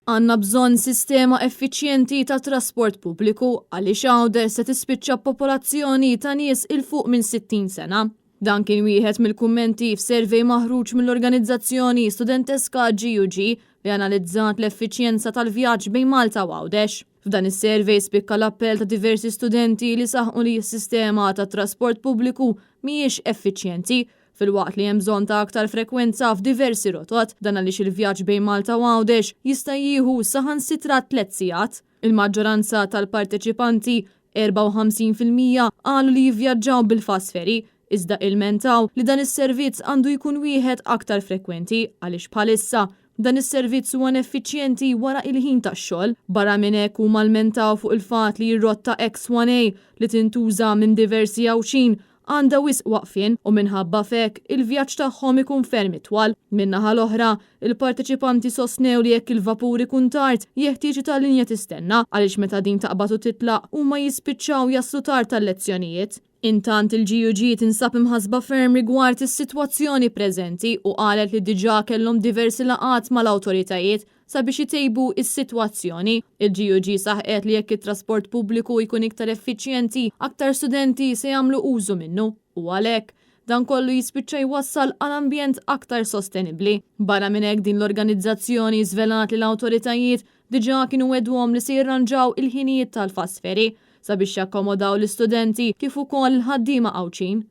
Għandna bżonn sistema effiċjenti ta' trasport pubbliku għaliex Għawdex se tispiċċa popolazzjoni ta' nies il fuq minn 60 sena. Dan kien wieħed mill-kummenti f'servej maħruġ mill-organizzazzjoni studenteska GUG li analizzat l-effiċjenza tal-vjaġġ bejn Malta u Għawdex. F'dan is-servej spikka l-appell ta' diversi studenti li saħqu li s-sistema ta' trasport pubbliku mhijiex effiċjenti fil-waqt li hemm bżonn ta' aktar frekwenza f'diversi rotot dan għaliex il-vjaġġ bejn Malta u Għawdex jista' jieħu saħansitra 3 sigħat. Il-maġġoranza tal-parteċipanti 54% qalu li jivvjaġġaw bil-fasferi, iżda ilmentaw li dan is-servizz għandu jkun wieħed aktar frekwenti għaliex bħalissa dan is-servizz huwa ineffiċjenti wara il-ħin tax-xogħol. Barra minn hekk huma lmentaw fuq il-fatt li r-rotta X1A li tintuża minn diversi Għawdxin għandha wisq waqfien u minħabba fek il-vjaġġ tagħhom ikun ferm itwal. Min-naħa l-oħra, il-parteċipanti sostnew li jekk il-vapur ikun tard jeħtieġ tal-linja tistenna għaliex meta din taqbad u titlaq huma jispiċċaw jaslu tard tal-lezzjonijiet. Intant il-GUG tinsab imħasba ferm rigward is-sitwazzjoni preżenti u qalet li diġà kellhom diversi laqat mal-awtoritajiet sabiex jitejbu is-sitwazzjoni. Il-GUG saħqet li jekk it-trasport pubbliku jkun iktar effiċjenti, aktar studenti se jagħmlu użu minnu u għalhekk dan kollu jispiċċa jwassal għal ambjent aktar sostenibbli. Barra minn hekk din l-organizzazzjoni żvelat li l-awtoritajiet diġà kienu wedwhom li se jirranġaw il-ħinijiet tal-fasferi sabiex jakkomodaw l-istudenti kif ukoll il-ħaddiema Għawdxin.